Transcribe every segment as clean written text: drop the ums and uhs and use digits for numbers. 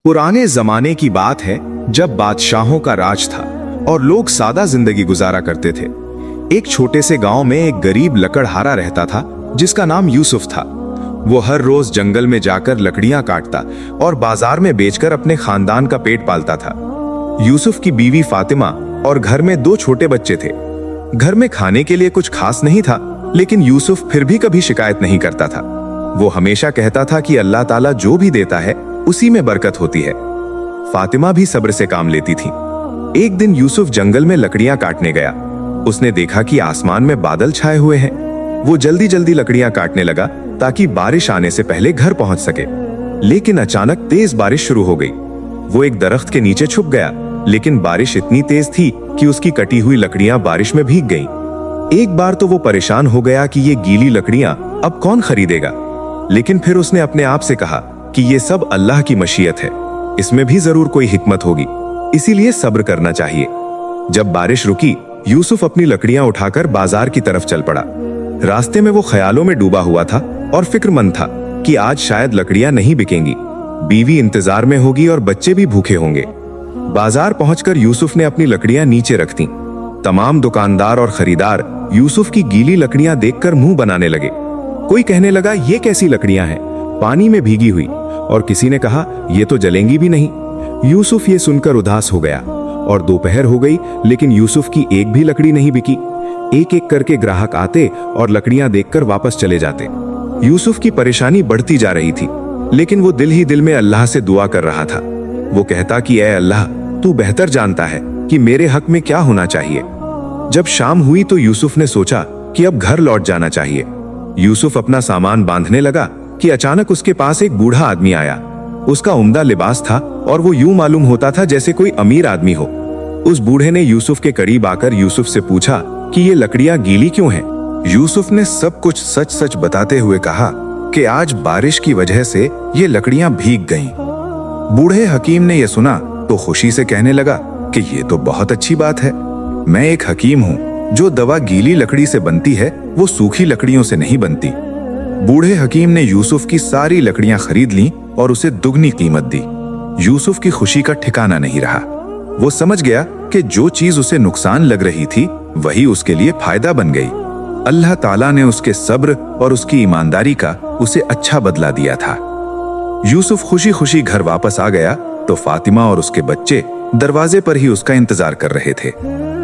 पुराने जमाने की बात है जब बादशाहों का राज था और लोग सादा जिंदगी गुजारा करते थे। एक छोटे से गांव में एक गरीब लकड़हारा रहता था जिसका नाम यूसुफ था। वो हर रोज जंगल में जाकर लकड़ियां काटता और बाजार में बेचकर अपने खानदान का पेट पालता था। यूसुफ की बीवी फातिमा और घर में 2 छोटे बच्चे थे। घर में खाने के लिए कुछ खास नहीं था, लेकिन यूसुफ फिर भी कभी शिकायत नहीं करता था। वो हमेशा कहता था कि अल्लाह ताला जो भी देता है उसी में बरकत होती है। फातिमा भी सब्र से काम लेती थी। एक दिन यूसुफ जंगल में लकड़ियां काटने गया। उसने देखा कि आसमान में बादल छाए हुए हैं। वो जल्दी जल्दी लकड़ियां काटने लगा ताकि बारिश आने से पहले घर पहुंच सके। लेकिन अचानक तेज बारिश शुरू हो गई। वो एक दरख्त के नीचे छुप गया, लेकिन बारिश इतनी तेज थी कि उसकी कटी हुई लकड़ियां बारिश में भीग गईं। एक बार तो वो परेशान हो गया कि ये गीली लकड़ियां अब कौन खरीदेगा। लेकिन फिर उसने अपने आप से कहा कि ये सब अल्लाह की मशीयत है, इसमें भी जरूर कोई हिकमत होगी, इसीलिए सब्र करना चाहिए। जब बारिश रुकी, यूसुफ अपनी लकड़ियां उठाकर बाजार की तरफ चल पड़ा। रास्ते में वो ख्यालों में डूबा हुआ था और फिक्रमंद था कि आज शायद लकड़ियां नहीं बिकेंगी, बीवी इंतजार में होगी और बच्चे भी भूखे होंगे। बाजार पहुंचकर यूसुफ ने अपनी लकड़ियां नीचे रख दी। तमाम दुकानदार और खरीदार यूसुफ की गीली लकड़ियां देखकर मुंह बनाने लगे। कोई कहने लगा, ये कैसी लकड़ियां हैं, पानी में भीगी हुई, और किसी ने कहा ये तो जलेंगी भी नहीं। यूसुफ ये सुनकर उदास हो गया और दोपहर हो गई, लेकिन यूसुफ की एक भी लकड़ी नहीं बिकी। एक एक करके ग्राहक आते और लकड़ियां देखकर वापस चले जाते। यूसुफ की परेशानी बढ़ती जा रही थी, लेकिन वो दिल ही दिल में अल्लाह से दुआ कर रहा था। वो कहता कि ऐ अल्लाह, तू बेहतर जानता है कि मेरे हक में क्या होना चाहिए। जब शाम हुई तो यूसुफ ने सोचा कि अब घर लौट जाना चाहिए। यूसुफ अपना सामान बांधने लगा कि अचानक उसके पास एक बूढ़ा आदमी आया। उसका उम्दा लिबास था और वो यूं मालूम होता था जैसे कोई अमीर आदमी हो। उस बूढ़े ने यूसुफ के करीब आकर यूसुफ से पूछा कि ये लकड़ियां गीली क्यों हैं। यूसुफ ने सब कुछ सच सच बताते हुए कहा कि आज बारिश की वजह से ये लकड़ियां भीग गईं। बूढ़े हकीम ने यह सुना तो खुशी से कहने लगा कि ये तो बहुत अच्छी बात है। मैं एक हकीम हूँ, जो दवा गीली लकड़ी से बनती है वो सूखी लकड़ियों से नहीं बनती। बूढ़े हकीम ने यूसुफ की सारी लकड़ियां खरीद लीं और उसे दुगनी कीमत दी। यूसुफ की खुशी का ठिकाना नहीं रहा। वो समझ गया कि जो चीज उसे नुकसान लग रही थी वही उसके लिए फायदा बन गई। अल्लाह ताला ने उसके सब्र और उसकी ईमानदारी का उसे अच्छा बदला दिया था। यूसुफ खुशी खुशी घर वापस आ गया तो फातिमा और उसके बच्चे दरवाजे पर ही उसका इंतजार कर रहे थे।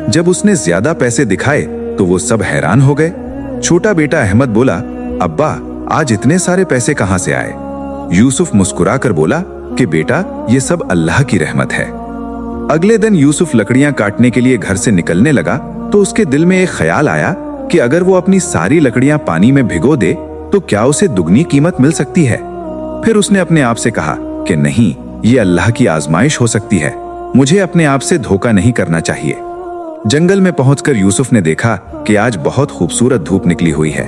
जब उसने ज्यादा पैसे दिखाए तो वो सब हैरान हो गए। छोटा बेटा अहमद बोला, अब्बा, आज इतने सारे पैसे कहां से आए? यूसुफ मुस्कुरा कर बोला कि बेटा, ये सब अल्लाह की रहमत है। अगले दिन यूसुफ लकड़ियां काटने के लिए घर से निकलने लगा तो उसके दिल में एक ख्याल आया कि अगर वो अपनी सारी लकड़ियां पानी में भिगो दे तो क्या उसे दुगनी कीमत मिल सकती है। फिर उसने अपने आप से कहा कि नहीं, ये अल्लाह की आजमाइश हो सकती है, मुझे अपने आप से धोखा नहीं करना चाहिए। जंगल में पहुंचकर यूसुफ ने देखा कि आज बहुत खूबसूरत धूप निकली हुई है।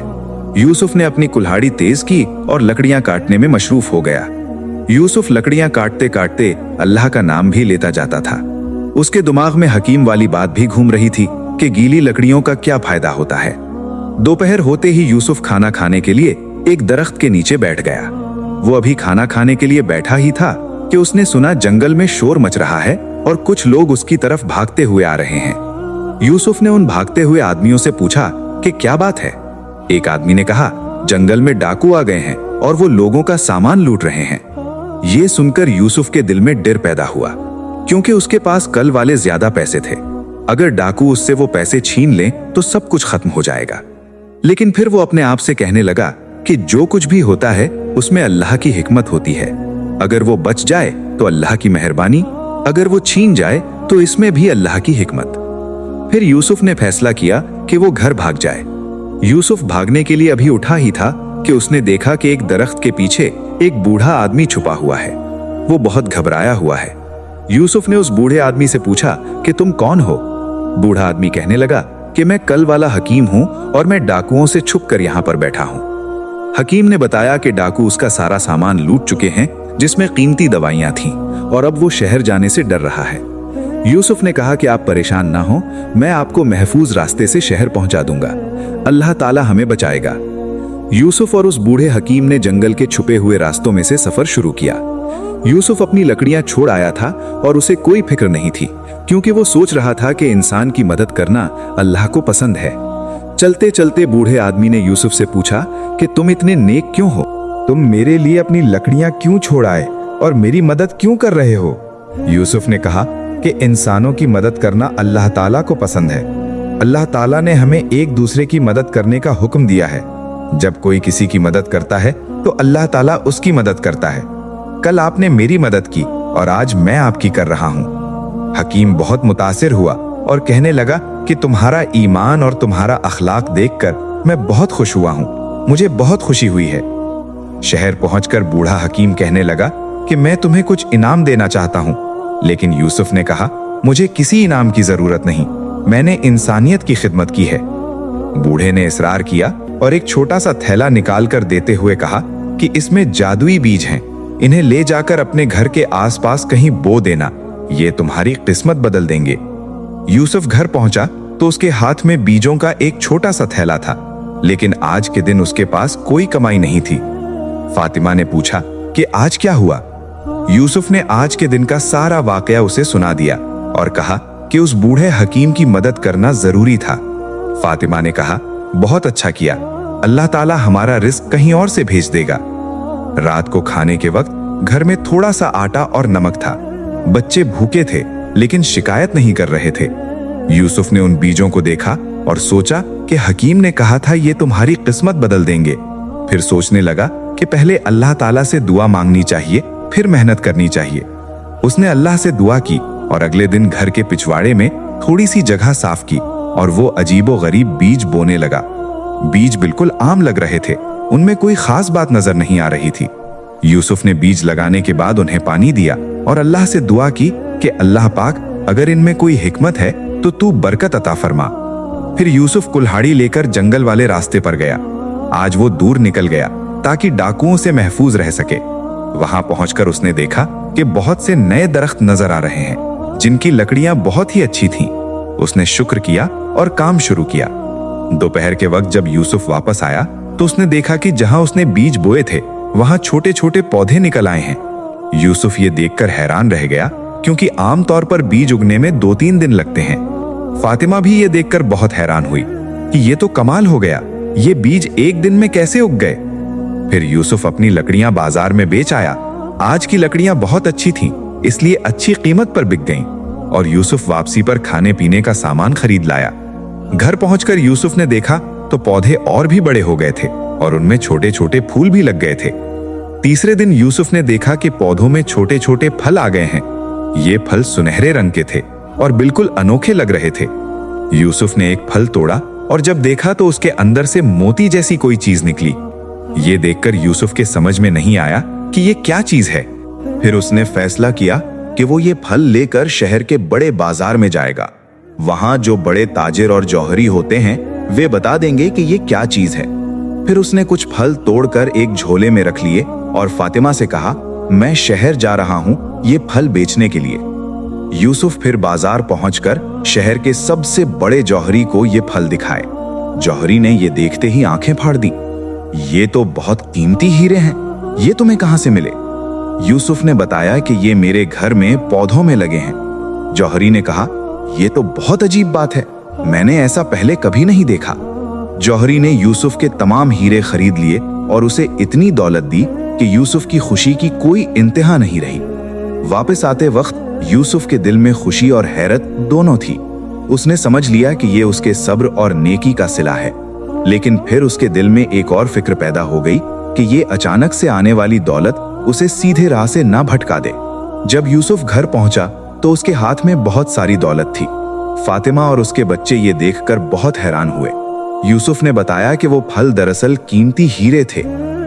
यूसुफ ने अपनी कुल्हाड़ी तेज की और लकड़ियां काटने में मशरूफ हो गया। यूसुफ लकड़ियां काटते काटते अल्लाह का नाम भी लेता जाता था। उसके दिमाग में हकीम वाली बात भी घूम रही थी कि गीली लकड़ियों का क्या फायदा होता है। दोपहर होते ही यूसुफ खाना खाने के लिए एक दरख्त के नीचे बैठ गया। वो अभी खाना खाने के लिए बैठा ही था कि उसने सुना जंगल में शोर मच रहा है और कुछ लोग उसकी तरफ भागते हुए आ रहे हैं। यूसुफ ने उन भागते हुए आदमियों से पूछा कि क्या बात है। एक आदमी ने कहा, जंगल में डाकू आ गए हैं और वो लोगों का सामान लूट रहे हैं। ये सुनकर यूसुफ के दिल में डर पैदा हुआ, क्योंकि उसके पास कल वाले ज्यादा पैसे थे। अगर डाकू उससे वो पैसे छीन लें तो सब कुछ खत्म हो जाएगा। लेकिन फिर वो अपने आप से कहने लगा कि जो कुछ भी होता है उसमें अल्लाह की हिकमत होती है। अगर वो बच जाए तो अल्लाह की मेहरबानी, अगर वो छीन जाए तो इसमें भी अल्लाह की हिकमत। फिर यूसुफ ने फैसला किया कि वो घर भाग जाए। यूसुफ भागने के लिए अभी उठा ही था कि उसने देखा कि एक दरख्त के पीछे एक बूढ़ा आदमी छुपा हुआ है। वो बहुत घबराया हुआ है। यूसुफ ने उस बूढ़े आदमी से पूछा कि तुम कौन हो? बूढ़ा आदमी कहने लगा कि मैं कल वाला हकीम हूं और मैं डाकुओं से छुप कर यहाँ पर बैठा हूं। हकीम ने बताया कि डाकू उसका सारा सामान लूट चुके हैं, जिसमें कीमती दवाइयां थीं, और अब वो शहर जाने से डर रहा है। यूसुफ ने कहा कि आप परेशान ना हो, मैं आपको महफूज रास्ते से शहर पहुंचा दूंगा, अल्लाह ताला हमें बचाएगा। यूसुफ और उस बूढ़े हकीम ने जंगल के छुपे हुए रास्तों में से सफर शुरू किया। यूसुफ अपनी लकड़ियां छोड़ आया था और उसे कोई फिक्र नहीं थी, क्योंकि वो सोच रहा था कि इंसान की मदद करना अल्लाह को पसंद है। चलते चलते बूढ़े आदमी ने यूसुफ से पूछा कि तुम इतने नेक क्यों हो? तुम मेरे लिए अपनी लकड़ियां क्यों छोड़ आए और मेरी मदद क्यों कर रहे हो? यूसुफ ने कहा कि इंसानों की मदद करना अल्लाह ताला को पसंद है। अल्लाह ताला ने हमें एक दूसरे की मदद करने का हुक्म दिया है। जब कोई किसी की मदद करता है तो अल्लाह ताला उसकी मदद करता है। कल आपने मेरी मदद की और आज मैं आपकी कर रहा हूँ। हकीम बहुत मुतासिर हुआ और कहने लगा कि तुम्हारा ईमान और तुम्हारा अखलाक देखकर मैं बहुत खुश हुआ हूँ। मुझे बहुत खुशी हुई है। शहर पहुंचकर बूढ़ा हकीम कहने लगा कि मैं तुम्हें कुछ इनाम देना चाहता हूँ, लेकिन यूसुफ ने कहा मुझे किसी इनाम की जरूरत नहीं, मैंने इंसानियत की खिदमत की है। बूढ़े ने इसरार किया और एक छोटा सा थैला निकाल कर देते हुए कहा कि इसमें जादुई बीज हैं, इन्हें ले जाकर अपने घर के आसपास कहीं बो देना, ये तुम्हारी किस्मत बदल देंगे। यूसुफ घर पहुंचा तो उसके हाथ में बीजों का एक छोटा सा थैला था, लेकिन आज के दिन उसके पास कोई कमाई नहीं थी। फातिमा ने पूछा कि आज क्या हुआ? यूसुफ ने आज के दिन का सारा वाकया उसे सुना दिया और कहा कि उस बूढ़े हकीम की मदद करना जरूरी था। फातिमा ने कहा बहुत अच्छा किया, अल्लाह ताला हमारा रिस्क कहीं और से भेज देगा। रात को खाने के वक्त घर में थोड़ा सा आटा और नमक था। बच्चे भूखे थे लेकिन शिकायत नहीं कर रहे थे। यूसुफ ने उन बीजों को देखा और सोचा कि हकीम ने कहा था ये तुम्हारी किस्मत बदल देंगे। फिर सोचने लगा कि पहले अल्लाह ताला से दुआ मांगनी चाहिए, फिर मेहनत करनी चाहिए। उसने अल्लाह से दुआ की और अगले दिन घर के पिछवाड़े में थोड़ी सी जगह साफ की और वो अजीबो गरीब बीज बोने लगा। बीज बिल्कुल आम लग रहे थे, उनमें कोई खास बात नजर नहीं आ रही थी। यूसुफ ने बीज लगाने के बाद उन्हें पानी दिया और अल्लाह से दुआ की कि अल्लाह पाक अगर इनमें कोई हिकमत है तो तू बरकत अता फरमा। फिर यूसुफ कुल्हाड़ी लेकर जंगल वाले रास्ते पर गया। आज वो दूर निकल गया ताकि डाकुओं से महफूज रह सके। वहां पहुंचकर उसने देखा कि बहुत से नए दरख्त नजर आ रहे हैं जिनकी लकड़ियां बहुत ही अच्छी थीं। उसने शुक्र किया और काम शुरू किया। दोपहर के वक्त जब यूसुफ वापस आया तो उसने देखा कि जहां उसने बीज बोए थे वहां छोटे छोटे पौधे निकल आए हैं। यूसुफ ये देखकर हैरान रह गया, क्योंकि आमतौर पर बीज उगने में 2-3 दिन लगते हैं। फातिमा भी ये देखकर बहुत हैरान हुई कि ये तो कमाल हो गया, ये बीज एक दिन में कैसे उग गए। फिर यूसुफ अपनी लकड़ियां बाजार में बेच आया। आज की लकड़ियां बहुत अच्छी थीं, इसलिए अच्छी कीमत पर बिक गईं और यूसुफ वापसी पर खाने पीने का सामान खरीद लाया। घर पहुंचकर यूसुफ ने देखा तो पौधे और भी बड़े हो गए थे और उनमें छोटे छोटे फूल भी लग गए थे। तीसरे दिन यूसुफ ने देखा कि पौधों में छोटे छोटे फल आ गए हैं। ये फल सुनहरे रंग के थे और बिल्कुल अनोखे लग रहे थे। यूसुफ ने एक फल तोड़ा और जब देखा तो उसके अंदर से मोती जैसी कोई चीज निकली। ये देखकर यूसुफ के समझ में नहीं आया कि ये क्या चीज है। फिर उसने फैसला किया कि वो ये फल लेकर शहर के बड़े बाजार में जाएगा। वहां जो बड़े ताजिर और जौहरी होते हैं वे बता देंगे कि ये क्या चीज है। फिर उसने कुछ फल तोड़कर एक झोले में रख लिए और फातिमा से कहा, मैं शहर जा रहा हूं ये फल बेचने के लिए। यूसुफ फिर बाजार पहुंचकर शहर के सबसे बड़े जौहरी को ये फल दिखाए। जौहरी ने ये देखते ही आंखें फाड़ दी। ये तो बहुत कीमती हीरे हैं, ये तुम्हें कहां से मिले? यूसुफ ने बताया कि ये मेरे घर में पौधों में लगे हैं। जौहरी ने कहा, ये तो बहुत अजीब बात है, मैंने ऐसा पहले कभी नहीं देखा। जौहरी ने यूसुफ के तमाम हीरे खरीद लिए और उसे इतनी दौलत दी कि यूसुफ की खुशी की कोई इंतहा नहीं रही। वापस आते वक्त यूसुफ के दिल में खुशी और हैरत दोनों थी। उसने समझ लिया कि ये उसके सब्र और नेकी का सिला है, लेकिन फिर उसके दिल में एक और फिक्र पैदा हो गई कि ये अचानक से आने वाली दौलत उसे सीधे राह से ना भटका दे। जब यूसुफ घर पहुंचा तो उसके हाथ में बहुत सारी दौलत थी। फातिमा और उसके बच्चे ये देखकर बहुत हैरान हुए। यूसुफ ने बताया कि वो फल दरअसल कीमती हीरे थे,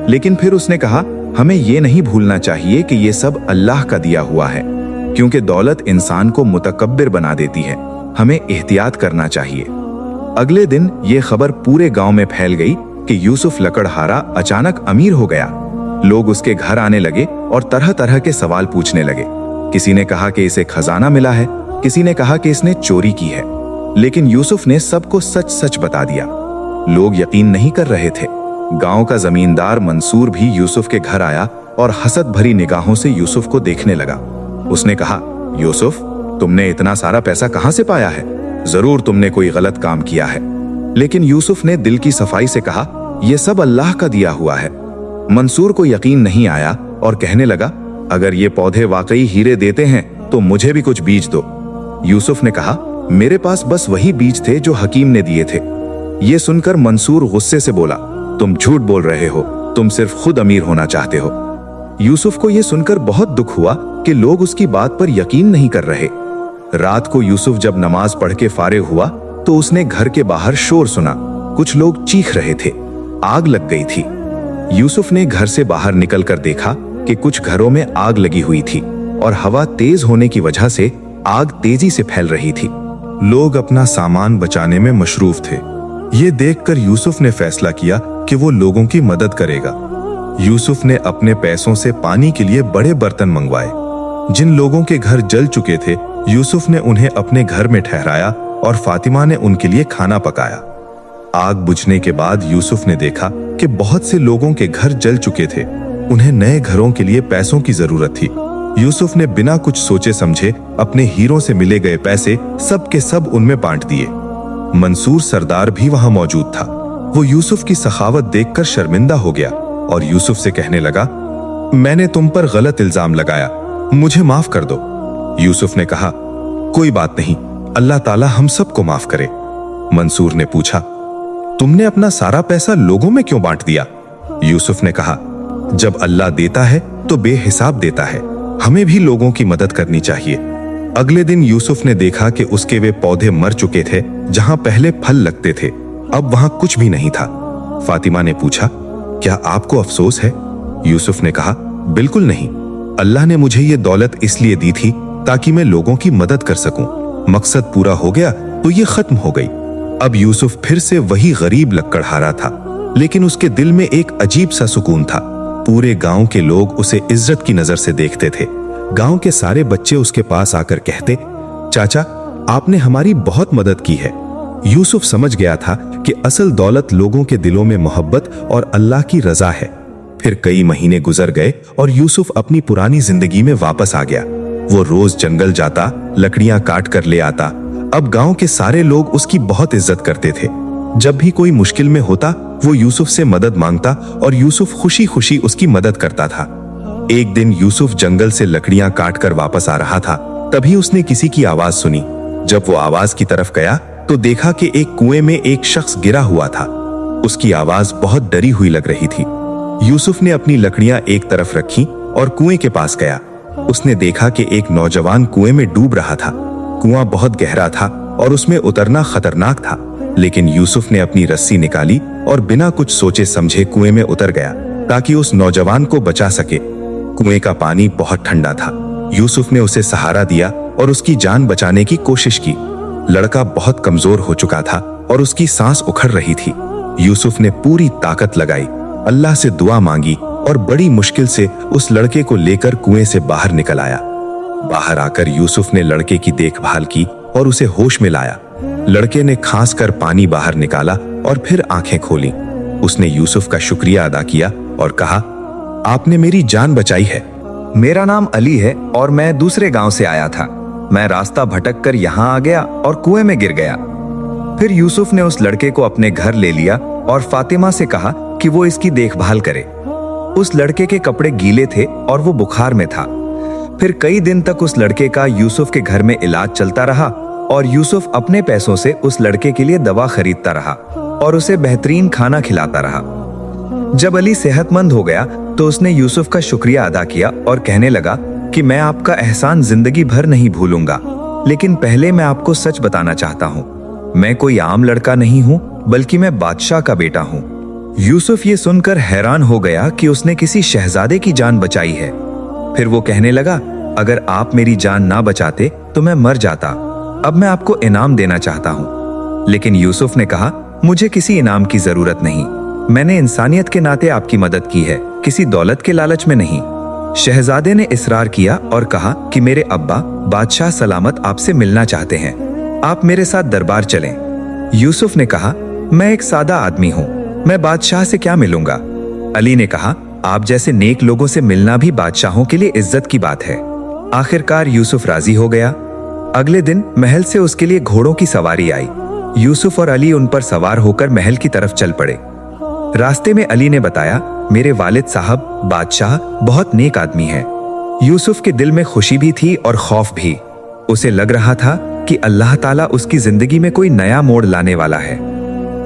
लेकिन फिर उसने कहा, हमें ये नहीं भूलना चाहिए कि ये सब अल्लाह का दिया हुआ है, क्योंकि दौलत इंसान को मुतकब्बिर बना देती है। हमें एहतियात करना चाहिए। अगले दिन ये खबर पूरे गांव में फैल गई कि यूसुफ लकड़हारा अचानक अमीर हो गया। लोग उसके घर आने लगे और तरह तरह के सवाल पूछने लगे। किसी ने कहा कि इसे खजाना मिला है, किसी ने कहा कि इसने चोरी की है, लेकिन यूसुफ ने सबको सच सच बता दिया। लोग यकीन नहीं कर रहे थे। गांव का जमींदार मंसूर भी यूसुफ के घर आया और हसद भरी निगाहों से यूसुफ को देखने लगा। उसने कहा, यूसुफ, तुमने इतना सारा पैसा कहां से पाया है? जरूर तुमने कोई गलत काम किया है। लेकिन यूसुफ ने दिल की सफाई से कहा, यह सब अल्लाह का दिया हुआ है। मंसूर को यकीन नहीं आया और कहने लगा, अगर ये पौधे वाकई हीरे देते हैं तो मुझे भी कुछ बीज दो। यूसुफ ने कहा, मेरे पास बस वही बीज थे जो हकीम ने दिए थे। ये सुनकर मंसूर गुस्से से बोला, तुम झूठ बोल रहे हो, तुम सिर्फ खुद अमीर होना चाहते हो। यूसुफ को यह सुनकर बहुत दुख हुआ कि लोग उसकी बात पर यकीन नहीं कर रहे। रात को यूसुफ जब नमाज पढ़ के फारिग हुआ तो उसने घर के बाहर शोर सुना। कुछ लोग चीख रहे थे, आग लग गई थी। यूसुफ ने घर से बाहर निकलकर देखा कि कुछ घरों में आग लगी हुई थी और हवा तेज होने की वजह से आग तेजी से फैल रही थी। लोग अपना सामान बचाने में मशरूफ थे। ये देखकर यूसुफ ने फैसला किया कि वो लोगों की मदद करेगा। यूसुफ ने अपने पैसों से पानी के लिए बड़े बर्तन मंगवाए। जिन लोगों के घर जल चुके थे, यूसुफ ने उन्हें अपने घर में ठहराया और फातिमा ने उनके लिए खाना पकाया। आग बुझने के बाद यूसुफ ने देखा कि बहुत से लोगों के घर जल चुके थे। उन्हें नए घरों के लिए पैसों की जरूरत थी। यूसुफ ने बिना कुछ सोचे समझे अपने हीरों से मिले गए पैसे सब के सब उनमें बांट दिए। मंसूर सरदार भी वहां मौजूद था। वो यूसुफ की सखावत देखकर शर्मिंदा हो गया और यूसुफ से कहने लगा, मैंने तुम पर गलत इल्जाम लगाया, मुझे माफ कर दो। यूसुफ ने कहा, कोई बात नहीं, अल्लाह ताला हम सबको माफ करे। मंसूर ने पूछा, तुमने अपना सारा पैसा लोगों में क्यों बांट दिया? यूसुफ ने कहा, जब अल्लाह देता है तो बेहिसाब देता है, हमें भी लोगों की मदद करनी चाहिए। अगले दिन यूसुफ ने देखा कि उसके वे पौधे मर चुके थे जहां पहले फल लगते थे, अब वहां कुछ भी नहीं था। फातिमा ने पूछा, क्या आपको अफसोस है? यूसुफ ने कहा, बिल्कुल नहीं, अल्लाह ने मुझे ये दौलत इसलिए दी थी ताकि मैं लोगों की मदद कर सकूं। मकसद पूरा हो गया तो ये खत्म हो गई। अब यूसुफ फिर से वही गरीब लकड़हारा था, लेकिन उसके दिल में एक अजीब सा सुकून था। पूरे गांव के लोग उसे इज्जत की नजर से देखते थे। गांव के सारे बच्चे उसके पास आकर कहते, चाचा, आपने हमारी बहुत मदद की है। यूसुफ समझ गया था कि असल दौलत लोगों के दिलों में मोहब्बत और अल्लाह की रजा है। फिर कई महीने गुजर गए और यूसुफ अपनी पुरानी जिंदगी में वापस आ गया। वो रोज जंगल जाता, लकड़ियां काट कर ले आता। अब गांव के सारे लोग उसकी बहुत इज्जत करते थे। जब भी कोई मुश्किल में होता, वो यूसुफ से मदद मांगता और यूसुफ खुशी खुशी उसकी मदद करता था। एक दिन यूसुफ जंगल से लकड़ियां काट कर वापस आ रहा था, तभी उसने किसी की आवाज सुनी। जब वो आवाज की तरफ गया तो देखा कि एक कुएं में एक शख्स गिरा हुआ था। उसकी आवाज बहुत डरी हुई लग रही थी। यूसुफ ने अपनी लकड़ियां एक तरफ रखी और कुएं के पास गया। उसने देखा कि एक नौजवान कुएं में डूब रहा था। कुआं बहुत गहरा था और उसमें उतरना खतरनाक था, लेकिन यूसुफ ने अपनी रस्सी निकाली और बिना कुछ सोचे समझे कुएं में उतर गया ताकि उस नौजवान को बचा सके। कुएं का पानी बहुत ठंडा था। यूसुफ ने उसे सहारा दिया और उसकी जान बचाने की कोशिश की। लड़का बहुत कमजोर हो चुका था और उसकी सांस उखड़ रही थी। यूसुफ ने पूरी ताकत लगाई, अल्लाह से दुआ मांगी और बड़ी मुश्किल से उस लड़के को लेकर कुएं से बाहर निकल आया। बाहर आकर यूसुफ ने लड़के की देखभाल की और उसे होश में लाया। लड़के ने खांस कर पानी बाहर निकाला और फिर आंखें खोली। उसने यूसुफ का शुक्रिया अदा किया और कहा, आपने मेरी जान बचाई है। मेरा नाम अली है और मैं दूसरे गांव से आया था। मैं रास्ता भटक कर यहाँ आ गया और कुएं में गिर गया। फिर यूसुफ ने उस लड़के को अपने घर ले लिया और फातिमा से कहा कि वो इसकी देखभाल करे। उस लड़के के कपड़े गीले थे और वो बुखार में था। फिर कई दिन तक उस लड़के का यूसुफ के घर में इलाज चलता रहा और यूसुफ अपने पैसों से उस लड़के के लिए दवा खरीदता रहा और उसे बेहतरीन खाना खिलाता रहा। जब अली सेहतमंद हो गया तो उसने यूसुफ का शुक्रिया अदा किया और कहने लगा कि मैं आपका एहसान जिंदगी भर नहीं भूलूंगा, लेकिन पहले मैं आपको सच बताना चाहता हूँ। मैं कोई आम लड़का नहीं हूँ, बल्कि मैं बादशाह का बेटा हूँ। यूसुफ ये सुनकर हैरान हो गया कि उसने किसी शहजादे की जान बचाई है। फिर वो कहने लगा, अगर आप मेरी जान ना बचाते तो मैं मर जाता। अब मैं आपको इनाम देना चाहता हूँ। लेकिन यूसुफ ने कहा, मुझे किसी इनाम की जरूरत नहीं। मैंने इंसानियत के नाते आपकी मदद की है, किसी दौलत के लालच में नहीं। शहजादे ने इसरार किया और कहा कि मेरे अब्बा बादशाह सलामत आपसे मिलना चाहते हैं, आप मेरे साथ दरबार चलें। यूसुफ ने कहा, मैं एक सादा आदमी हूँ, मैं बादशाह से क्या मिलूंगा। अली ने कहा, आप जैसे नेक लोगों से मिलना भी बादशाहों के लिए इज्जत की बात है। आखिरकार यूसुफ राजी हो गया। अगले दिन महल से उसके लिए घोड़ों की सवारी आई। यूसुफ और अली उन पर सवार होकर महल की तरफ चल पड़े। रास्ते में अली ने बताया, मेरे वालिद साहब बादशाह बहुत नेक आदमी है। यूसुफ के दिल में खुशी भी थी और खौफ भी। उसे लग रहा था कि अल्लाह ताला उसकी जिंदगी में कोई नया मोड़ लाने वाला है।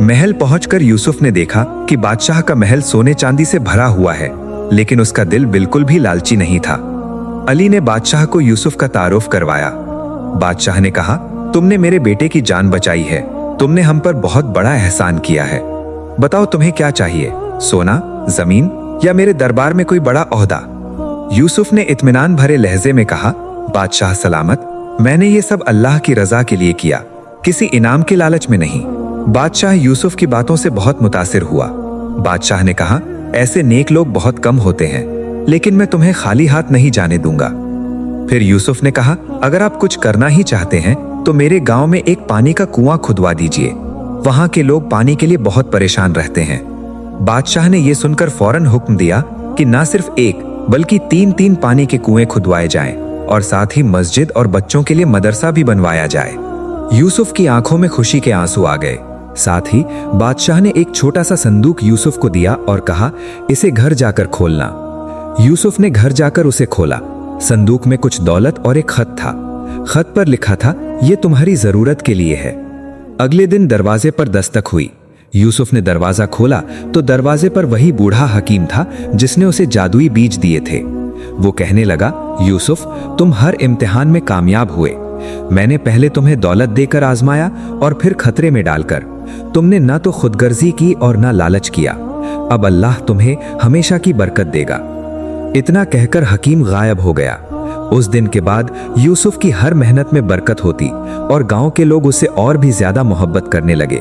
महल पहुंचकर यूसुफ ने देखा कि बादशाह का महल सोने चांदी से भरा हुआ है, लेकिन उसका दिल बिल्कुल भी लालची नहीं था। अली ने बादशाह को यूसुफ का तारुफ करवाया। बादशाह ने कहा, तुमने मेरे बेटे की जान बचाई है, तुमने हम पर बहुत बड़ा एहसान किया है। बताओ तुम्हें क्या चाहिए, सोना, जमीन या मेरे दरबार में कोई बड़ा ओहदा? यूसुफ ने इत्मीनान भरे लहजे में कहा, बादशाह सलामत, मैंने ये सब अल्लाह की रजा के लिए किया, किसी इनाम के लालच में नहीं। बादशाह यूसुफ की बातों से बहुत मुतासिर हुआ। बादशाह ने कहा, ऐसे नेक लोग बहुत कम होते हैं, लेकिन मैं तुम्हें खाली हाथ नहीं जाने दूंगा। फिर यूसुफ ने कहा, अगर आप कुछ करना ही चाहते हैं तो मेरे गांव में एक पानी का कुआं खुदवा दीजिए। वहां के लोग पानी के लिए बहुत परेशान रहते हैं। बादशाह ने यह सुनकर फौरन हुक्म दिया कि ना सिर्फ एक बल्कि 3-3 पानी के कुएं खुदवाए जाएं और साथ ही मस्जिद और बच्चों के लिए मदरसा भी बनवाया जाए। यूसुफ की आंखों में खुशी के आंसू आ गए। साथ ही बादशाह ने एक छोटा सा संदूक यूसुफ को दिया और कहा, इसे घर जाकर खोलना। यूसुफ ने घर जाकर उसे खोला। संदूक में कुछ दौलत और एक खत था। खत पर लिखा था, यह तुम्हारी जरूरत के लिए है। अगले दिन दरवाजे पर दस्तक हुई। यूसुफ ने दरवाजा खोला तो दरवाजे पर वही बूढ़ा हकीम था जिसने उसे जादुई बीज दिए थे। वो कहने लगा, यूसुफ, तुम हर इम्तिहान में कामयाब हुए। मैंने पहले तुम्हें दौलत देकर आजमाया और फिर खतरे में डालकर। तुमने ना तो खुदगर्जी की और ना लालच किया। अब अल्लाह तुम्हें हमेशा की बरकत देगा। इतना कहकर हकीम गायब हो गया। उस दिन के बाद यूसुफ की हर मेहनत में बरकत होती और गांव के लोग उससे और भी ज्यादा मोहब्बत करने लगे।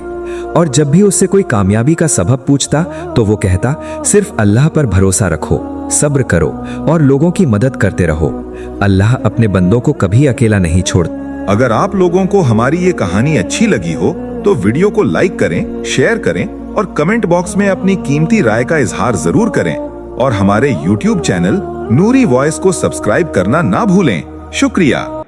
और जब भी उससे कोई कामयाबी का सबब पूछता तो वो कहता, सिर्फ अल्लाह पर भरोसा रखो, सब्र करो और लोगों की मदद करते रहो। अल्लाह अपने बंदों को कभी अकेला नहीं छोड़ता। अगर आप लोगों को हमारी ये कहानी अच्छी लगी हो तो वीडियो को लाइक करें, शेयर करें और कमेंट बॉक्स में अपनी कीमती राय का इजहार जरूर करें। और हमारे YouTube चैनल नूरी वॉइस को सब्सक्राइब करना ना भूलें। शुक्रिया।